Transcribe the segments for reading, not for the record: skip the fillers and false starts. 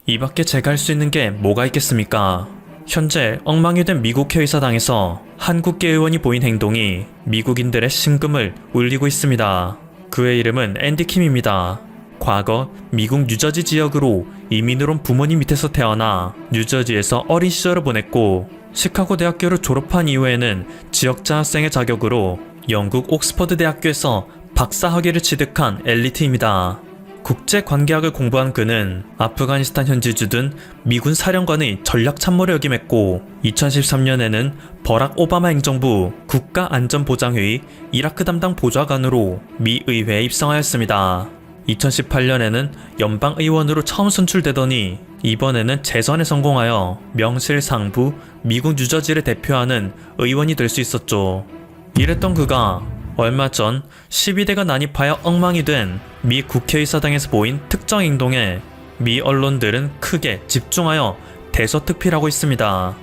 이 밖에 제가 할 수 있는 게 뭐가 있겠습니까? 현재 엉망이 된 미국 해의사당에서 한국계 의원이 보인 행동이 미국인들의 심금을 울리고 있습니다. 그의 이름은 앤디 킴입니다. 과거 미국 뉴저지 지역으로 이민을 온 부모님 밑에서 태어나 뉴저지에서 어린 시절을 보냈고 시카고 대학교를 졸업한 이후에는 지역장학생의 자격으로 영국 옥스퍼드 대학교에서 박사학위를 취득한 엘리트입니다. 국제관계학을 공부한 그는 아프가니스탄 현지주둔 미군 사령관의 전략 참모를 역임했고 2013년에는 버락 오바마 행정부 국가안전보장회의 이라크 담당 보좌관으로 미 의회에 입성하였습니다. 2018년에는 연방의원으로 처음 선출되더니 이번에는 재선에 성공하여 명실상부 미국 뉴저지를 대표하는 의원이 될 수 있었죠. 이랬던 그가 얼마 전 12대가 난입하여 엉망이 된 미 국회의사당에서 보인 특정 행동에 미 언론들은 크게 집중하여 대서특필하고 있습니다.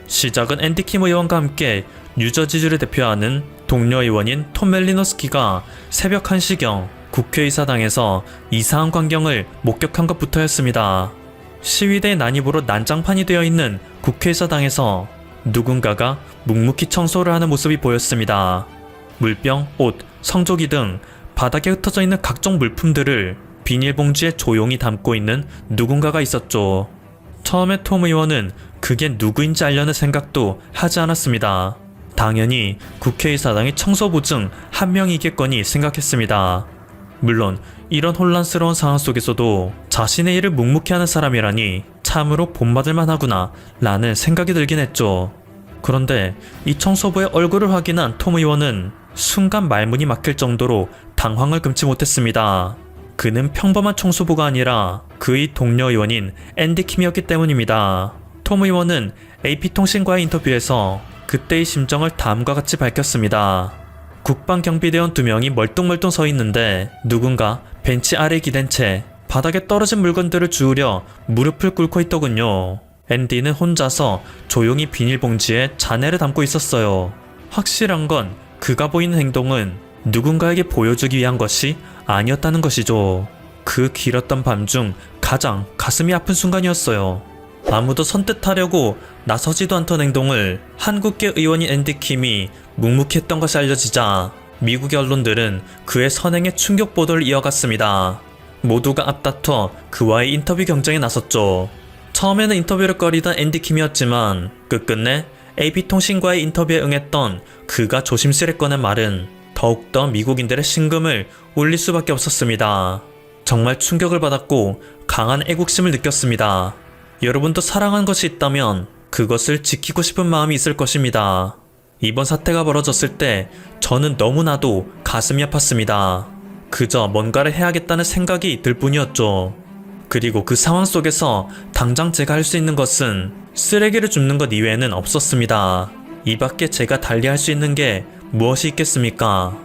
시작은 앤디 킴 의원과 함께 뉴저지주를 대표하는 동료 의원인 톰 멜리노스키가 새벽 1시경 국회의사당에서 이상한 광경을 목격한 것부터였습니다. 시위대의 난입으로 난장판이 되어 있는 국회의사당에서 누군가가 묵묵히 청소를 하는 모습이 보였습니다. 물병, 옷, 성조기 등 바닥에 흩어져 있는 각종 물품들을 비닐봉지에 조용히 담고 있는 누군가가 있었죠. 처음에 톰 의원은 그게 누구인지 알려는 생각도 하지 않았습니다. 당연히 국회의사당의 청소부 중 한 명이겠거니 생각했습니다. 물론 이런 혼란스러운 상황 속에서도 자신의 일을 묵묵히 하는 사람이라니 참으로 본받을만 하구나 라는 생각이 들긴 했죠. 그런데 이 청소부의 얼굴을 확인한 톰 의원은 순간 말문이 막힐 정도로 당황을 금치 못했습니다. 그는 평범한 청소부가 아니라 그의 동료 의원인 앤디 킴이었기 때문입니다. 톰 의원은 AP통신과의 인터뷰에서 그때의 심정을 다음과 같이 밝혔습니다. 국방경비대원 2명이 멀뚱멀뚱 서 있는데 누군가 벤치 아래에 기댄 채 바닥에 떨어진 물건들을 주우려 무릎을 꿇고 있더군요. 앤디는 혼자서 조용히 비닐봉지에 잔해를 담고 있었어요. 확실한 건 그가 보이는 행동은 누군가에게 보여주기 위한 것이 아니었다는 것이죠. 그 길었던 밤 중 가장 가슴이 아픈 순간이었어요. 아무도 선뜻하려고 나서지도 않던 행동을 한국계 의원인 앤디 킴이 묵묵히 했던 것이 알려지자 미국의 언론들은 그의 선행에 충격 보도를 이어갔습니다. 모두가 앞다퉈 그와의 인터뷰 경쟁에 나섰죠. 처음에는 인터뷰를 꺼리던 앤디 킴이었지만 끝끝내 AP통신과의 인터뷰에 응했던 그가 조심스레 꺼낸 말은 더욱더 미국인들의 심금을 울릴 수밖에 없었습니다. 정말 충격을 받았고 강한 애국심을 느꼈습니다. 여러분도 사랑한 것이 있다면 그것을 지키고 싶은 마음이 있을 것입니다. 이번 사태가 벌어졌을 때 저는 너무나도 가슴이 아팠습니다. 그저 뭔가를 해야겠다는 생각이 들 뿐이었죠. 그리고 그 상황 속에서 당장 제가 할 수 있는 것은 쓰레기를 줍는 것 이외에는 없었습니다. 이 밖에 제가 달리 할 수 있는 게 무엇이 있겠습니까?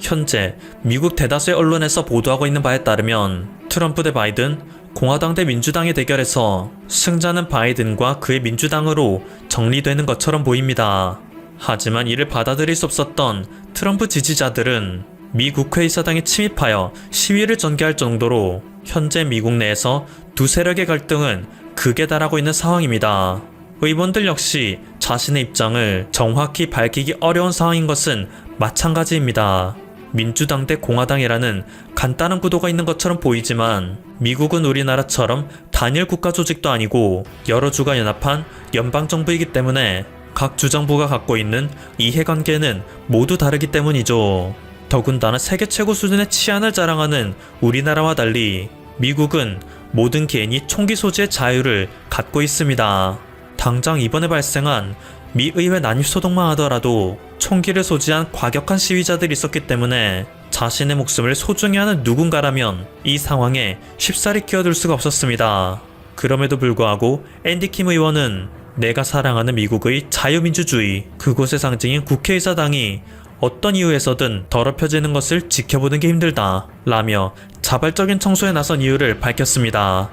현재 미국 대다수의 언론에서 보도하고 있는 바에 따르면 트럼프 대 바이든, 공화당 대 민주당의 대결에서 승자는 바이든과 그의 민주당으로 정리되는 것처럼 보입니다. 하지만 이를 받아들일 수 없었던 트럼프 지지자들은 미 국회의사당에 침입하여 시위를 전개할 정도로 현재 미국 내에서 두 세력의 갈등은 극에 달하고 있는 상황입니다. 의원들 역시 자신의 입장을 정확히 밝히기 어려운 상황인 것은 마찬가지입니다. 민주당 대 공화당이라는 간단한 구도가 있는 것처럼 보이지만 미국은 우리나라처럼 단일 국가 조직도 아니고 여러 주가 연합한 연방정부이기 때문에 각 주정부가 갖고 있는 이해관계는 모두 다르기 때문이죠. 더군다나 세계 최고 수준의 치안을 자랑하는 우리나라와 달리 미국은 모든 개인이 총기 소지의 자유를 갖고 있습니다. 당장 이번에 발생한 미 의회 난입소동만 하더라도 총기를 소지한 과격한 시위자들이 있었기 때문에 자신의 목숨을 소중히 하는 누군가라면 이 상황에 쉽사리 끼어들 수가 없었습니다. 그럼에도 불구하고 앤디 킴 의원은 내가 사랑하는 미국의 자유민주주의, 그곳의 상징인 국회의사당이 어떤 이유에서든 더럽혀지는 것을 지켜보는 게 힘들다 라며 자발적인 청소에 나선 이유를 밝혔습니다.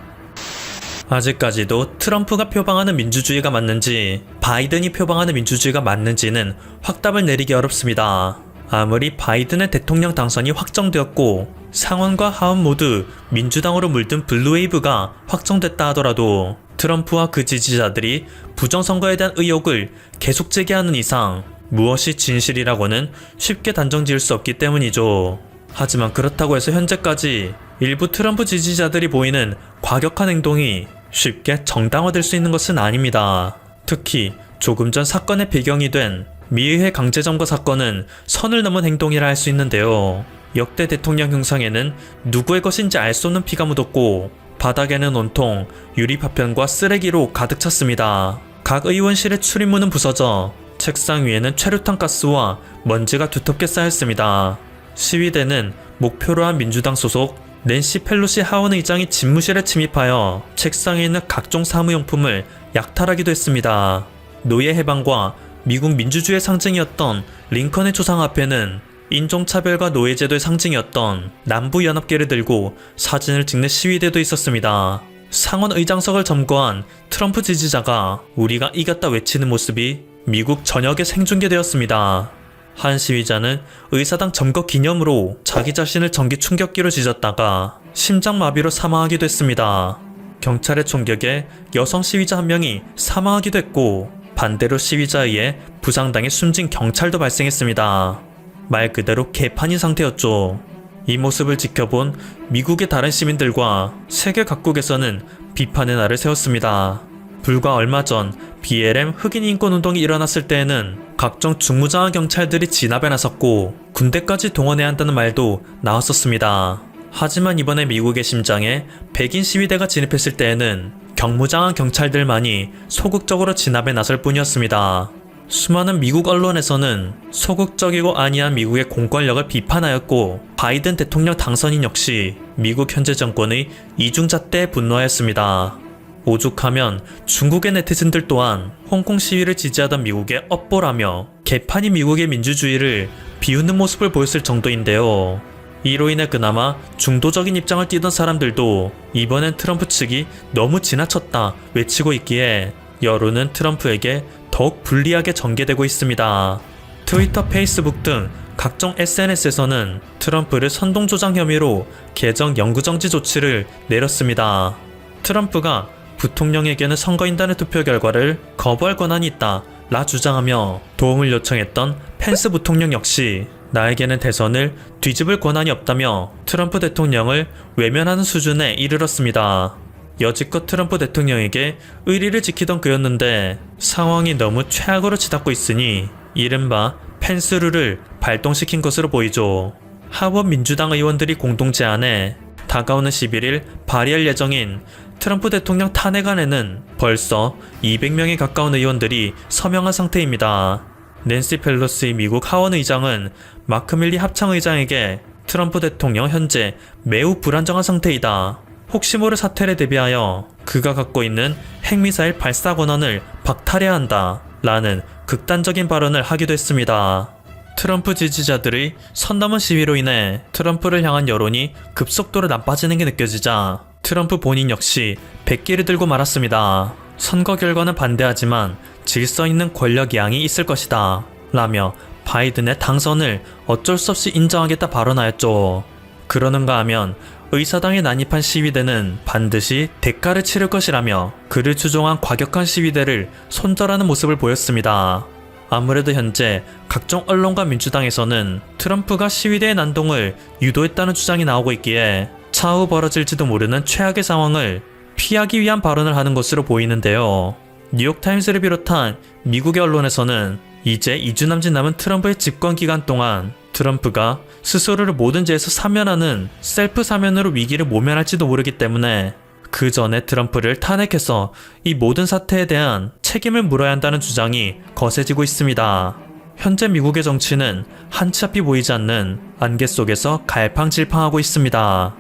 아직까지도 트럼프가 표방하는 민주주의가 맞는지 바이든이 표방하는 민주주의가 맞는지는 확답을 내리기 어렵습니다. 아무리 바이든의 대통령 당선이 확정되었고 상원과 하원 모두 민주당으로 물든 블루웨이브가 확정됐다 하더라도 트럼프와 그 지지자들이 부정선거에 대한 의혹을 계속 제기하는 이상 무엇이 진실이라고는 쉽게 단정 지을 수 없기 때문이죠. 하지만 그렇다고 해서 현재까지 일부 트럼프 지지자들이 보이는 과격한 행동이 쉽게 정당화될 수 있는 것은 아닙니다. 특히 조금 전 사건의 배경이 된 미의회 강제점거 사건은 선을 넘은 행동이라 할 수 있는데요. 역대 대통령 형상에는 누구의 것인지 알 수 없는 피가 묻었고 바닥에는 온통 유리 파편과 쓰레기로 가득 찼습니다. 각 의원실의 출입문은 부서져 책상 위에는 최루탄 가스와 먼지가 두텁게 쌓였습니다. 시위대는 목표로 한 민주당 소속 낸시 펠로시 하원 의장이 집무실에 침입하여 책상에 있는 각종 사무용품을 약탈하기도 했습니다. 노예 해방과 미국 민주주의의 상징이었던 링컨의 초상 앞에는 인종차별과 노예제도의 상징이었던 남부연합계를 들고 사진을 찍는 시위대도 있었습니다. 상원 의장석을 점거한 트럼프 지지자가 우리가 이겼다 외치는 모습이 미국 전역에 생중계되었습니다. 한 시위자는 의사당 점거 기념으로 자기 자신을 전기 충격기로 찢었다가 심장마비로 사망하기도 했습니다. 경찰의 총격에 여성 시위자 한 명이 사망하기도 했고 반대로 시위자에 의해 부상당해 숨진 경찰도 발생했습니다. 말 그대로 개판인 상태였죠. 이 모습을 지켜본 미국의 다른 시민들과 세계 각국에서는 비판의 날을 세웠습니다. 불과 얼마 전 BLM 흑인 인권운동이 일어났을 때에는 각종 중무장한 경찰들이 진압에 나섰고 군대까지 동원해야 한다는 말도 나왔었습니다. 하지만 이번에 미국의 심장에 백인 시위대가 진입했을 때에는 경무장한 경찰들만이 소극적으로 진압에 나설 뿐이었습니다. 수많은 미국 언론에서는 소극적이고 아니한 미국의 공권력을 비판하였고 바이든 대통령 당선인 역시 미국 현재 정권의 이중잣대에 분노하였습니다. 오죽하면 중국의 네티즌들 또한 홍콩 시위를 지지하던 미국의 업보라며 개판인 미국의 민주주의를 비웃는 모습을 보였을 정도인데요. 이로 인해 그나마 중도적인 입장을 띠던 사람들도 이번엔 트럼프 측이 너무 지나쳤다 외치고 있기에 여론은 트럼프에게 더욱 불리하게 전개되고 있습니다. 트위터, 페이스북 등 각종 SNS에서는 트럼프를 선동조장 혐의로 계정 영구정지 조치를 내렸습니다. 트럼프가 부통령에게는 선거인단의 투표 결과를 거부할 권한이 있다 라 주장하며 도움을 요청했던 펜스 부통령 역시 나에게는 대선을 뒤집을 권한이 없다며 트럼프 대통령을 외면하는 수준에 이르렀습니다. 여지껏 트럼프 대통령에게 의리를 지키던 그였는데 상황이 너무 최악으로 치닫고 있으니 이른바 펜스룰을 발동시킨 것으로 보이죠. 하원 민주당 의원들이 공동 제안해 다가오는 11일 발의할 예정인 트럼프 대통령 탄핵안에는 벌써 200명에 가까운 의원들이 서명한 상태입니다. 낸시 펠로시 미국 하원 의장은 마크 밀리 합창 의장에게 트럼프 대통령 현재 매우 불안정한 상태이다. 혹시 모를 사태를 대비하여 그가 갖고 있는 핵미사일 발사 권한을 박탈해야 한다. 라는 극단적인 발언을 하기도 했습니다. 트럼프 지지자들의 선 넘은 시위로 인해 트럼프를 향한 여론이 급속도로 나빠지는 게 느껴지자 트럼프 본인 역시 백기를 들고 말았습니다. 선거 결과는 반대하지만 질서 있는 권력 이양이 있을 것이다. 라며 바이든의 당선을 어쩔 수 없이 인정하겠다 발언하였죠. 그러는가 하면 의사당에 난입한 시위대는 반드시 대가를 치를 것이라며 그를 추종한 과격한 시위대를 손절하는 모습을 보였습니다. 아무래도 현재 각종 언론과 민주당에서는 트럼프가 시위대의 난동을 유도했다는 주장이 나오고 있기에 차후 벌어질지도 모르는 최악의 상황을 피하기 위한 발언을 하는 것으로 보이는데요. 뉴욕타임스를 비롯한 미국의 언론에서는 이제 2주 남짓 남은 트럼프의 집권 기간 동안 트럼프가 스스로를 모든 죄에서 사면하는 셀프 사면으로 위기를 모면할지도 모르기 때문에 그 전에 트럼프를 탄핵해서 이 모든 사태에 대한 책임을 물어야 한다는 주장이 거세지고 있습니다. 현재 미국의 정치는 한치 앞이 보이지 않는 안개 속에서 갈팡질팡하고 있습니다.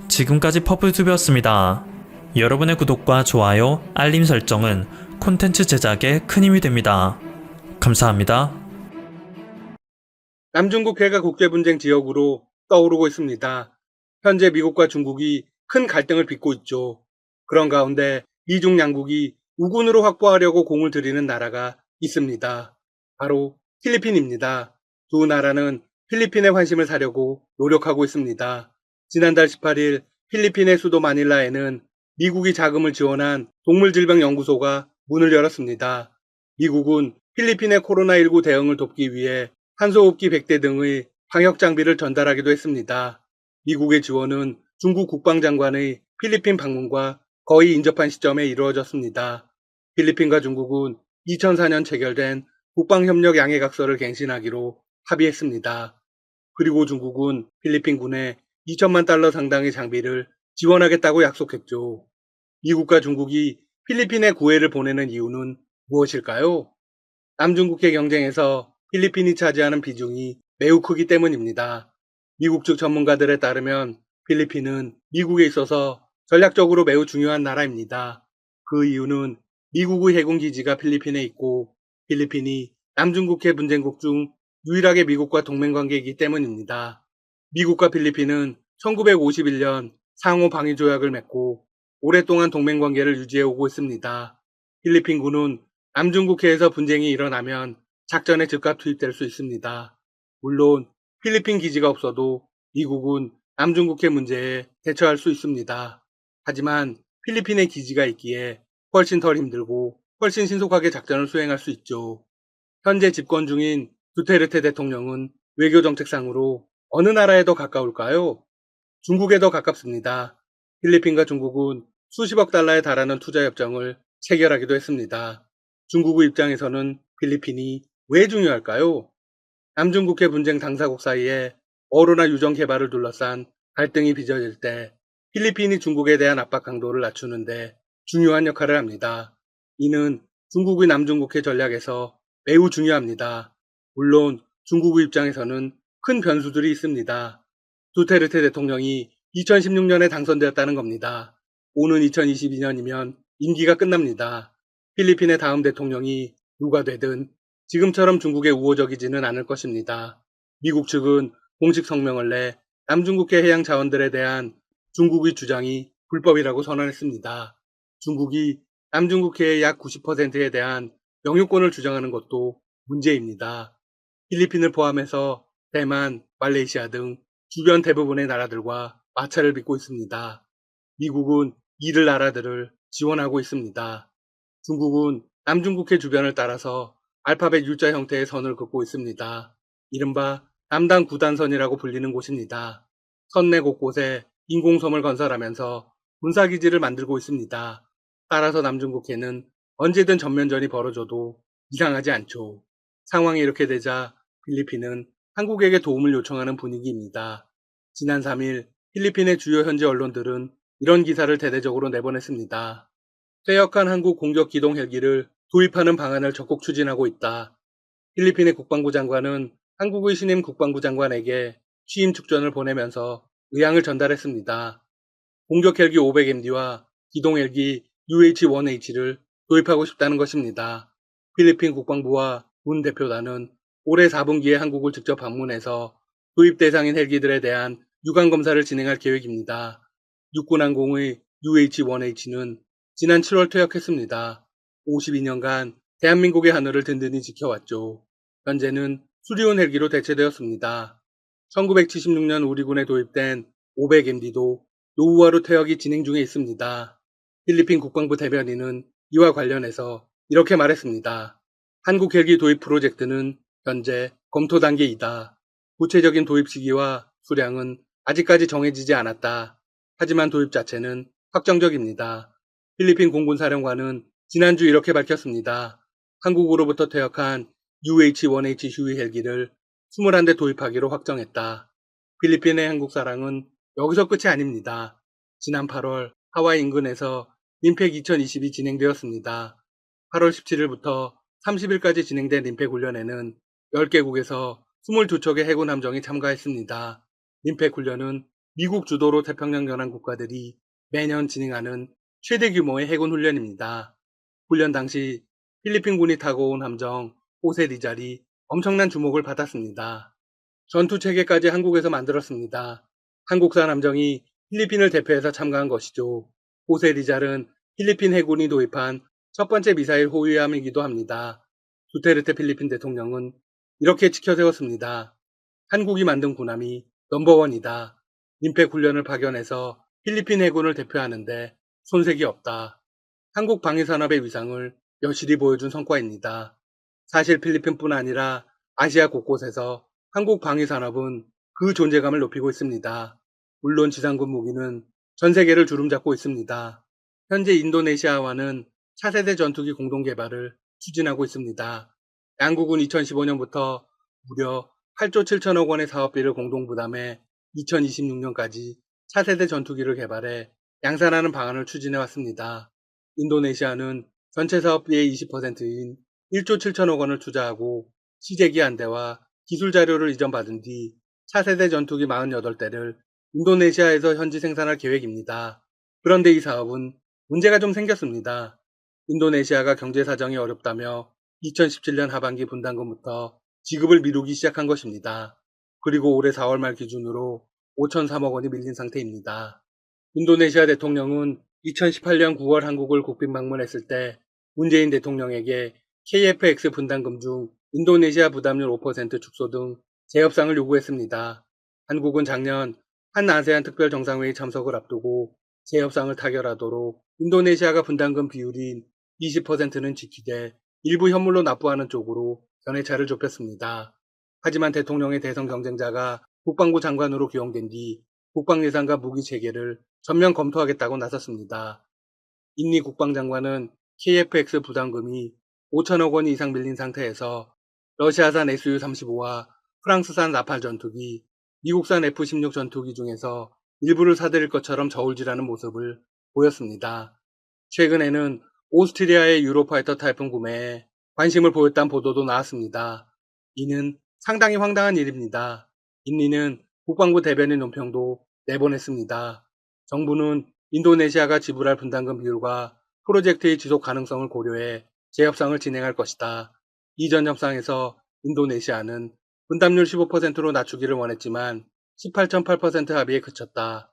지금까지 퍼플튜브였습니다. 여러분의 구독과 좋아요, 알림 설정은 콘텐츠 제작에 큰 힘이 됩니다. 감사합니다. 남중국 해가 국제분쟁 지역으로 떠오르고 있습니다. 현재 미국과 중국이 큰 갈등을 빚고 있죠. 그런 가운데 미중 양국이 우군으로 확보하려고 공을 들이는 나라가 있습니다. 바로 필리핀입니다. 두 나라는 필리핀의 환심을 사려고 노력하고 있습니다. 지난달 18일 필리핀의 수도 마닐라에는 미국이 자금을 지원한 동물질병연구소가 문을 열었습니다. 미국은 필리핀의 코로나19 대응을 돕기 위해 산소호흡기 100대 등의 방역 장비를 전달하기도 했습니다. 미국의 지원은 중국 국방장관의 필리핀 방문과 거의 인접한 시점에 이루어졌습니다. 필리핀과 중국은 2004년 체결된 국방협력 양해각서를 갱신하기로 합의했습니다. 그리고 중국은 필리핀군에 2천만 달러 상당의 장비를 지원하겠다고 약속했죠. 미국과 중국이 필리핀에 구애를 보내는 이유는 무엇일까요? 남중국해 경쟁에서 필리핀이 차지하는 비중이 매우 크기 때문입니다. 미국 측 전문가들에 따르면 필리핀은 미국에 있어서 전략적으로 매우 중요한 나라입니다. 그 이유는 미국의 해군기지가 필리핀에 있고 필리핀이 남중국해 분쟁국 중 유일하게 미국과 동맹관계이기 때문입니다. 미국과 필리핀은 1951년 상호 방위 조약을 맺고 오랫동안 동맹관계를 유지해 오고 있습니다. 필리핀군은 남중국해에서 분쟁이 일어나면 작전에 즉각 투입될 수 있습니다. 물론 필리핀 기지가 없어도 미국은 남중국해 문제에 대처할 수 있습니다. 하지만 필리핀에 기지가 있기에 훨씬 덜 힘들고 훨씬 신속하게 작전을 수행할 수 있죠. 현재 집권 중인 두테르테 대통령은 외교정책상으로 어느 나라에 더 가까울까요? 중국에 더 가깝습니다. 필리핀과 중국은 수십억 달러에 달하는 투자협정을 체결하기도 했습니다. 중국의 입장에서는 필리핀이 왜 중요할까요? 남중국해 분쟁 당사국 사이에 어로나 유정 개발을 둘러싼 갈등이 빚어질 때 필리핀이 중국에 대한 압박 강도를 낮추는데 중요한 역할을 합니다. 이는 중국의 남중국해 전략에서 매우 중요합니다. 물론 중국의 입장에서는 큰 변수들이 있습니다. 두테르테 대통령이 2016년에 당선되었다는 겁니다. 오는 2022년이면 임기가 끝납니다. 필리핀의 다음 대통령이 누가 되든 지금처럼 중국에 우호적이지는 않을 것입니다. 미국 측은 공식 성명을 내 남중국해 해양 자원들에 대한 중국의 주장이 불법이라고 선언했습니다. 중국이 남중국해의 약 90%에 대한 영유권을 주장하는 것도 문제입니다. 필리핀을 포함해서 대만, 말레이시아 등 주변 대부분의 나라들과 마찰을 빚고 있습니다. 미국은 이를 나라들을 지원하고 있습니다. 중국은 남중국해 주변을 따라서 알파벳 U자 형태의 선을 긋고 있습니다. 이른바 남단 9단선이라고 불리는 곳입니다. 선내 곳곳에 인공섬을 건설하면서 군사기지를 만들고 있습니다. 따라서 남중국해는 언제든 전면전이 벌어져도 이상하지 않죠. 상황이 이렇게 되자 필리핀은 한국에게 도움을 요청하는 분위기입니다. 지난 3일 필리핀의 주요 현지 언론들은 이런 기사를 대대적으로 내보냈습니다. 퇴역한 한국 공격 기동 헬기를 도입하는 방안을 적극 추진하고 있다. 필리핀의 국방부 장관은 한국의 신임 국방부 장관에게 취임 축전을 보내면서 의향을 전달했습니다. 공격 헬기 500MD와 기동 헬기 UH-1H를 도입하고 싶다는 것입니다. 필리핀 국방부와 문 대표단은 올해 4분기에 한국을 직접 방문해서 도입 대상인 헬기들에 대한 유관 검사를 진행할 계획입니다. 육군항공의 UH-1H는 지난 7월 퇴역했습니다. 52년간 대한민국의 하늘을 든든히 지켜왔죠. 현재는 수리온 헬기로 대체되었습니다. 1976년 우리군에 도입된 500MD도 노후화로 퇴역이 진행 중에 있습니다. 필리핀 국방부 대변인은 이와 관련해서 이렇게 말했습니다. 한국 헬기 도입 프로젝트는 현재 검토 단계이다. 구체적인 도입 시기와 수량은 아직까지 정해지지 않았다. 하지만 도입 자체는 확정적입니다. 필리핀 공군사령관은 지난주 이렇게 밝혔습니다. 한국으로부터 퇴역한 UH-1H 휴이 헬기를 21대 도입하기로 확정했다. 필리핀의 한국 사랑은 여기서 끝이 아닙니다. 지난 8월 하와이 인근에서 림팩 2020이 진행되었습니다. 8월 17일부터 30일까지 진행된 림팩 훈련에는 10개국에서 22척의 해군 함정이 참가했습니다. 림팩 훈련은 미국 주도로 태평양 연안 국가들이 매년 진행하는 최대 규모의 해군 훈련입니다. 훈련 당시 필리핀군이 타고 온 함정 호세리잘이 엄청난 주목을 받았습니다. 전투 체계까지 한국에서 만들었습니다. 한국산 함정이 필리핀을 대표해서 참가한 것이죠. 호세리잘은 필리핀 해군이 도입한 첫 번째 미사일 호위함이기도 합니다. 두테르테 필리핀 대통령은 이렇게 지켜세웠습니다. 한국이 만든 군함이 넘버원이다. 민폐 훈련을 파견해서 필리핀 해군을 대표하는데 손색이 없다. 한국 방위산업의 위상을 여실히 보여준 성과입니다. 사실 필리핀뿐 아니라 아시아 곳곳에서 한국 방위산업은 그 존재감을 높이고 있습니다. 물론 지상군 무기는 전 세계를 주름잡고 있습니다. 현재 인도네시아와는 차세대 전투기 공동 개발을 추진하고 있습니다. 양국은 2015년부터 무려 8조 7천억 원의 사업비를 공동 부담해 2026년까지 차세대 전투기를 개발해 양산하는 방안을 추진해 왔습니다. 인도네시아는 전체 사업비의 20%인 1조 7천억 원을 투자하고 시제기 한 대와 기술 자료를 이전받은 뒤 차세대 전투기 48대를 인도네시아에서 현지 생산할 계획입니다. 그런데 이 사업은 문제가 좀 생겼습니다. 인도네시아가 경제 사정이 어렵다며 2017년 하반기 분담금부터 지급을 미루기 시작한 것입니다. 그리고 올해 4월 말 기준으로 5,003억 원이 밀린 상태입니다. 인도네시아 대통령은 2018년 9월 한국을 국빈 방문했을 때 문재인 대통령에게 KFX 분담금 중 인도네시아 부담률 5% 축소 등 재협상을 요구했습니다. 한국은 작년 한 아세안 특별 정상회의 참석을 앞두고 재협상을 타결하도록 인도네시아가 분담금 비율인 20%는 지키되 일부 현물로 납부하는 쪽으로 견해차를 좁혔습니다. 하지만 대통령의 대선 경쟁자가 국방부 장관으로 기용된 뒤 국방예산과 무기 체계를 전면 검토하겠다고 나섰습니다. 인리 국방장관은 KFX 부담금이 5천억 원 이상 밀린 상태에서 러시아산 SU-35와 프랑스산 라팔 전투기, 미국산 F-16 전투기 중에서 일부를 사들일 것처럼 저울질하는 모습을 보였습니다. 최근에는 오스트리아의 유로파이터 타이푼 구매에 관심을 보였다는 보도도 나왔습니다. 이는 상당히 황당한 일입니다. 인리는 국방부 대변인 논평도 내보냈습니다. 정부는 인도네시아가 지불할 분담금 비율과 프로젝트의 지속 가능성을 고려해 재협상을 진행할 것이다. 이전 협상에서 인도네시아는 분담률 15%로 낮추기를 원했지만 18.8% 합의에 그쳤다.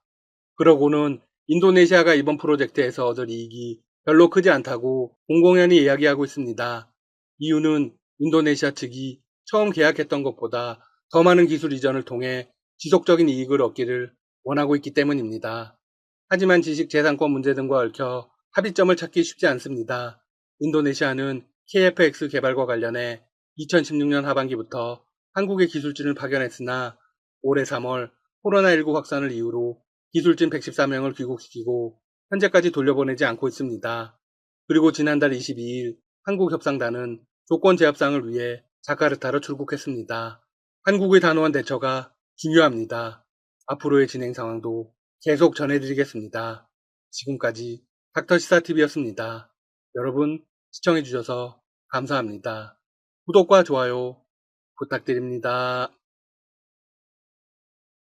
그러고는 인도네시아가 이번 프로젝트에서 얻을 이익이 별로 크지 않다고 공공연히 이야기하고 있습니다. 이유는 인도네시아 측이 처음 계약했던 것보다 더 많은 기술 이전을 통해 지속적인 이익을 얻기를 원하고 있기 때문입니다. 하지만 지식재산권 문제 등과 얽혀 합의점을 찾기 쉽지 않습니다. 인도네시아는 KFX 개발과 관련해 2016년 하반기부터 한국에 기술진을 파견했으나 올해 3월 코로나19 확산을 이유로 기술진 114명을 귀국시키고 현재까지 돌려보내지 않고 있습니다. 그리고 지난달 22일 한국협상단은 조건 재협상을 위해 자카르타로 출국했습니다. 한국의 단호한 대처가 중요합니다. 앞으로의 진행 상황도 계속 전해드리겠습니다. 지금까지 닥터시사TV였습니다. 여러분 시청해주셔서 감사합니다. 구독과 좋아요 부탁드립니다.